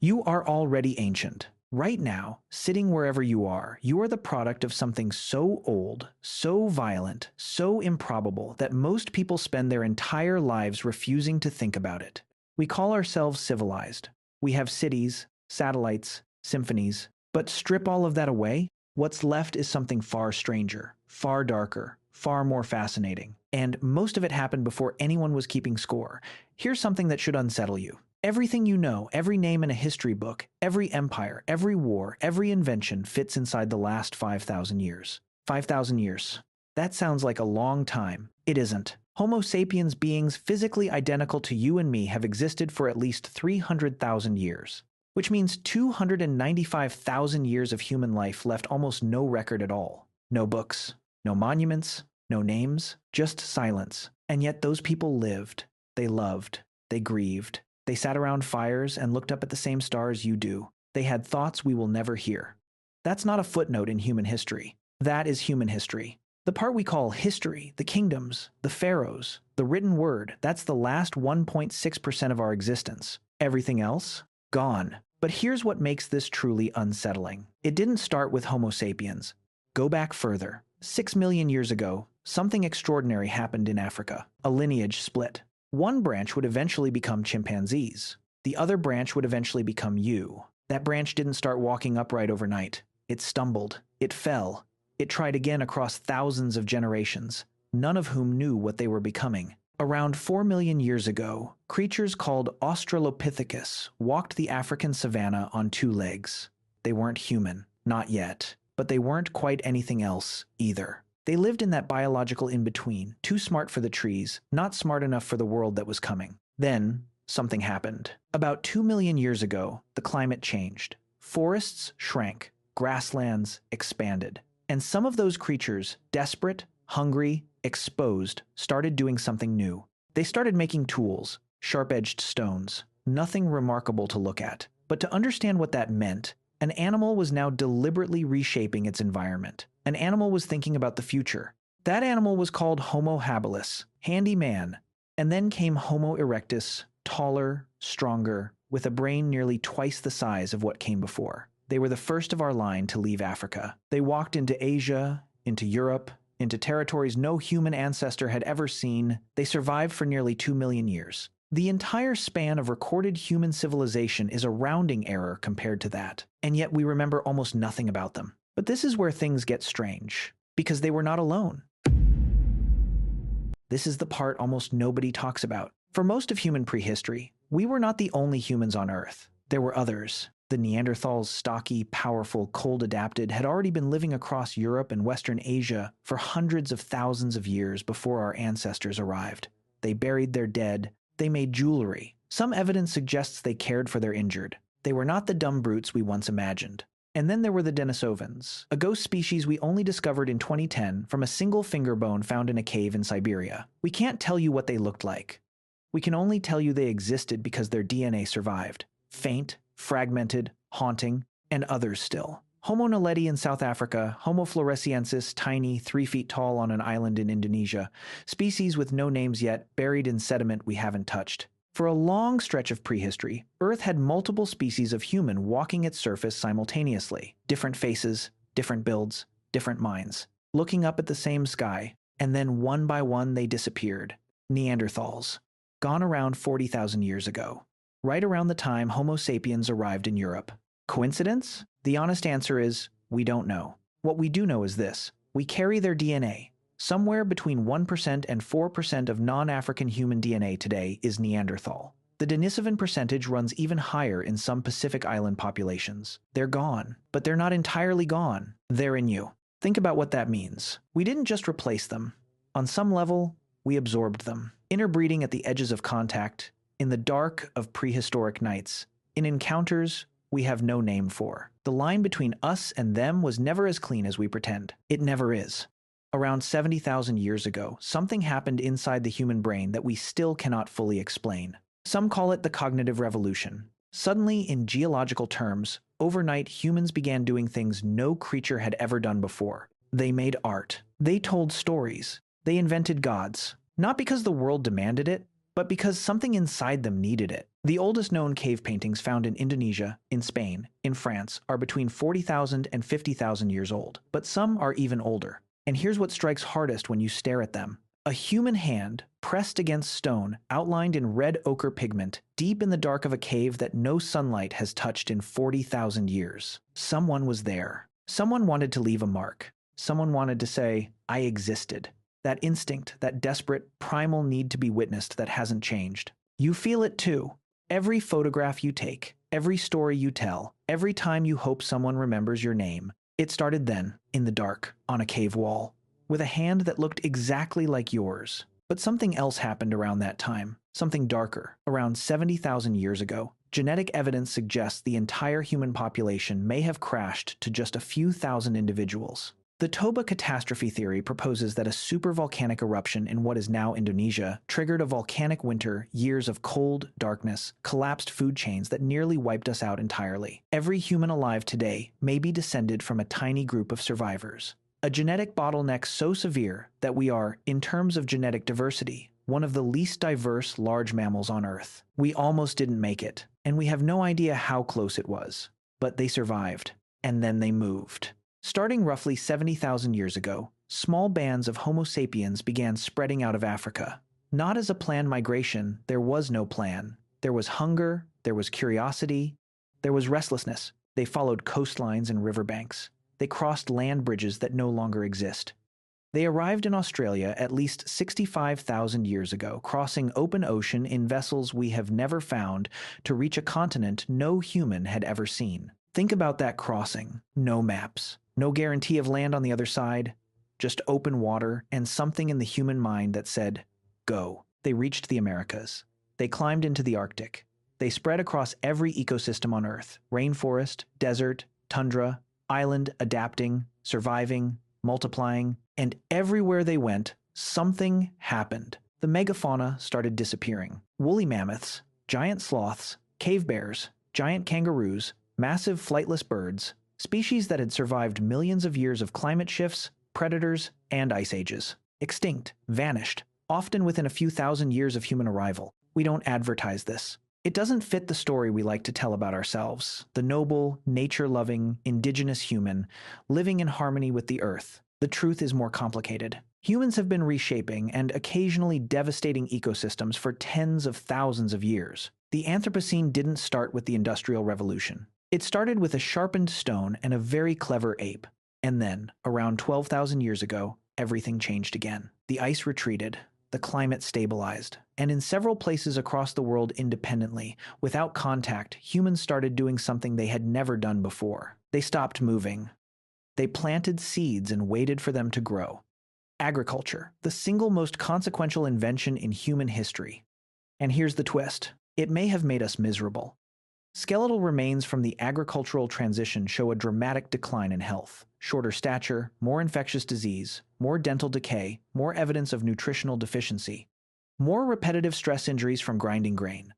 You are already ancient. Right now, sitting wherever you are the product of something so old, so violent, so improbable that most people spend their entire lives refusing to think about it. We call ourselves civilized. We have cities, satellites, symphonies, but strip all of that away, what's left is something far stranger, far darker, far more fascinating. And most of it happened before anyone was keeping score. Here's something that should unsettle you. Everything you know, every name in a history book, every empire, every war, every invention fits inside the last 5,000 years. 5,000 years. That sounds like a long time. It isn't. Homo sapiens beings physically identical to you and me have existed for at least 300,000 years, which means 295,000 years of human life left almost no record at all. No books, no monuments, no names, just silence. And yet those people lived, they loved, they grieved. They sat around fires and looked up at the same stars you do. They had thoughts we will never hear. That's not a footnote in human history. That is human history. The part we call history, the kingdoms, the pharaohs, the written word, that's the last 1.6% of our existence. Everything else? Gone. But here's what makes this truly unsettling. It didn't start with Homo sapiens. Go back further. 6 million years ago, something extraordinary happened in Africa. A lineage split. One branch would eventually become chimpanzees. The other branch would eventually become you. That branch didn't start walking upright overnight. It stumbled. It fell. It tried again across thousands of generations, none of whom knew what they were becoming. Around 4 million years ago, creatures called Australopithecus walked the African savanna on 2 legs. They weren't human, not yet, but they weren't quite anything else either. They lived in that biological in-between, too smart for the trees, not smart enough for the world that was coming. Then, something happened. About 2 million years ago, the climate changed. Forests shrank, grasslands expanded. And some of those creatures, desperate, hungry, exposed, started doing something new. They started making tools, sharp-edged stones. Nothing remarkable to look at. But to understand what that meant, an animal was now deliberately reshaping its environment. An animal was thinking about the future. That animal was called Homo habilis, handy man. And then came Homo erectus, taller, stronger, with a brain nearly twice the size of what came before. They were the first of our line to leave Africa. They walked into Asia, into Europe, into territories no human ancestor had ever seen. They survived for nearly 2 million years. The entire span of recorded human civilization is a rounding error compared to that. And yet we remember almost nothing about them. But this is where things get strange, because they were not alone. This is the part almost nobody talks about. For most of human prehistory, we were not the only humans on Earth. There were others. The Neanderthals, stocky, powerful, cold-adapted, had already been living across Europe and Western Asia for hundreds of thousands of years before our ancestors arrived. They buried their dead. They made jewelry. Some evidence suggests they cared for their injured. They were not the dumb brutes we once imagined. And then there were the Denisovans, a ghost species we only discovered in 2010 from a single finger bone found in a cave in Siberia. We can't tell you what they looked like. We can only tell you they existed because their DNA survived. Faint, fragmented, haunting, and others still. Homo naledi in South Africa, Homo floresiensis, tiny, 3 feet tall on an island in Indonesia, species with no names yet, buried in sediment we haven't touched. For a long stretch of prehistory, Earth had multiple species of human walking its surface simultaneously. Different faces, different builds, different minds. Looking up at the same sky, and then one by one they disappeared. Neanderthals. Gone around 40,000 years ago. Right around the time Homo sapiens arrived in Europe. Coincidence? The honest answer is, we don't know. What we do know is this. We carry their DNA. Somewhere between 1% and 4% of non-African human DNA today is Neanderthal. The Denisovan percentage runs even higher in some Pacific Island populations. They're gone, but they're not entirely gone. They're in you. Think about what that means. We didn't just replace them. On some level, we absorbed them. Interbreeding at the edges of contact, in the dark of prehistoric nights, in encounters we have no name for. The line between us and them was never as clean as we pretend. It never is. Around 70,000 years ago, something happened inside the human brain that we still cannot fully explain. Some call it the cognitive revolution. Suddenly, in geological terms, overnight humans began doing things no creature had ever done before. They made art. They told stories. They invented gods. Not because the world demanded it, but because something inside them needed it. The oldest known cave paintings found in Indonesia, in Spain, in France are between 40,000 and 50,000 years old, but some are even older. And here's what strikes hardest when you stare at them. A human hand, pressed against stone, outlined in red ochre pigment, deep in the dark of a cave that no sunlight has touched in 40,000 years. Someone was there. Someone wanted to leave a mark. Someone wanted to say, I existed. That instinct, that desperate, primal need to be witnessed that hasn't changed. You feel it too. Every photograph you take, every story you tell, every time you hope someone remembers your name. It started then, in the dark, on a cave wall, with a hand that looked exactly like yours. But something else happened around that time, something darker. Around 70,000 years ago, genetic evidence suggests the entire human population may have crashed to just a few thousand individuals. The Toba catastrophe theory proposes that a supervolcanic eruption in what is now Indonesia triggered a volcanic winter, years of cold, darkness, collapsed food chains that nearly wiped us out entirely. Every human alive today may be descended from a tiny group of survivors. A genetic bottleneck so severe that we are, in terms of genetic diversity, one of the least diverse large mammals on Earth. We almost didn't make it, and we have no idea how close it was. But they survived, and then they moved. Starting roughly 70,000 years ago, small bands of Homo sapiens began spreading out of Africa. Not as a planned migration, there was no plan. There was hunger, there was curiosity, there was restlessness. They followed coastlines and riverbanks. They crossed land bridges that no longer exist. They arrived in Australia at least 65,000 years ago, crossing open ocean in vessels we have never found to reach a continent no human had ever seen. Think about that crossing. No maps. No guarantee of land on the other side, just open water and something in the human mind that said, go. They reached the Americas. They climbed into the Arctic. They spread across every ecosystem on Earth, rainforest, desert, tundra, island, adapting, surviving, multiplying, and everywhere they went, something happened. The megafauna started disappearing. Woolly mammoths, giant sloths, cave bears, giant kangaroos, massive flightless birds, species that had survived millions of years of climate shifts, predators, and ice ages. Extinct, vanished, often within a few thousand years of human arrival. We don't advertise this. It doesn't fit the story we like to tell about ourselves, the noble, nature-loving, indigenous human, living in harmony with the earth. The truth is more complicated. Humans have been reshaping and occasionally devastating ecosystems for tens of thousands of years. The Anthropocene didn't start with the Industrial Revolution. It started with a sharpened stone and a very clever ape. And then, around 12,000 years ago, everything changed again. The ice retreated, the climate stabilized, and in several places across the world independently, without contact, humans started doing something they had never done before. They stopped moving. They planted seeds and waited for them to grow. Agriculture, the single most consequential invention in human history. And here's the twist. It may have made us miserable. Skeletal remains from the agricultural transition show a dramatic decline in health. Shorter stature, more infectious disease, more dental decay, more evidence of nutritional deficiency, more repetitive stress injuries from grinding grain.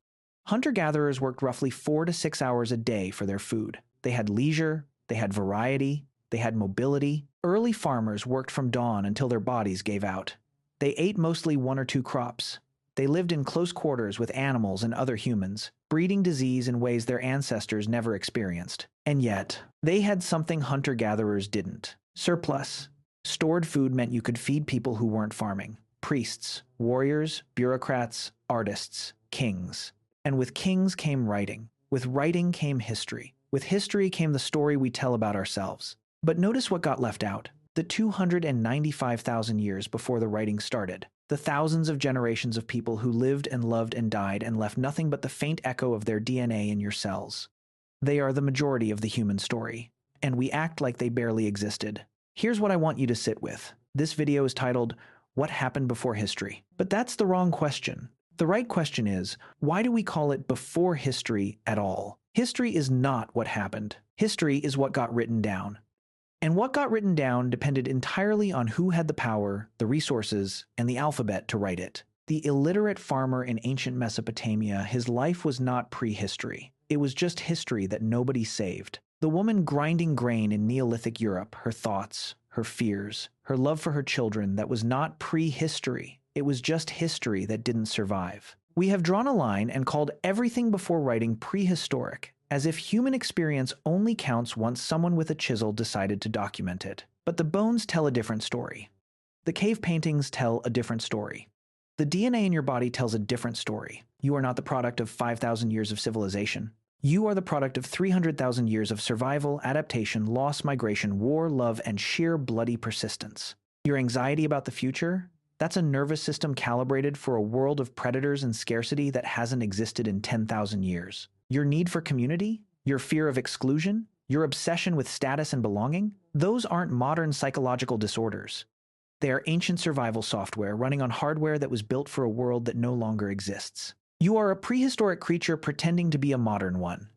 Hunter-gatherers worked roughly 4 to 6 hours a day for their food. They had leisure, they had variety, they had mobility. Early farmers worked from dawn until their bodies gave out. They ate mostly 1 or 2 crops. They lived in close quarters with animals and other humans, breeding disease in ways their ancestors never experienced. And yet, they had something hunter-gatherers didn't. Surplus. Stored food meant you could feed people who weren't farming. Priests, warriors, bureaucrats, artists, kings. And with kings came writing. With writing came history. With history came the story we tell about ourselves. But notice what got left out. The 295,000 years before the writing started. The thousands of generations of people who lived and loved and died and left nothing but the faint echo of their DNA in your cells. They are the majority of the human story, and we act like they barely existed. Here's what I want you to sit with. This video is titled, What Happened Before History? But that's the wrong question. The right question is, why do we call it before history at all? History is not what happened. History is what got written down. And what got written down depended entirely on who had the power, the resources, and the alphabet to write it. The illiterate farmer in ancient Mesopotamia, his life was not prehistory. It was just history that nobody saved. The woman grinding grain in Neolithic Europe, her thoughts, her fears, her love for her children, that was not prehistory. It was just history that didn't survive. We have drawn a line and called everything before writing prehistoric, as if human experience only counts once someone with a chisel decided to document it. But the bones tell a different story. The cave paintings tell a different story. The DNA in your body tells a different story. You are not the product of 5,000 years of civilization. You are the product of 300,000 years of survival, adaptation, loss, migration, war, love, and sheer bloody persistence. Your anxiety about the future? That's a nervous system calibrated for a world of predators and scarcity that hasn't existed in 10,000 years. Your need for community? Your fear of exclusion? Your obsession with status and belonging? Those aren't modern psychological disorders. They are ancient survival software running on hardware that was built for a world that no longer exists. You are a prehistoric creature pretending to be a modern one.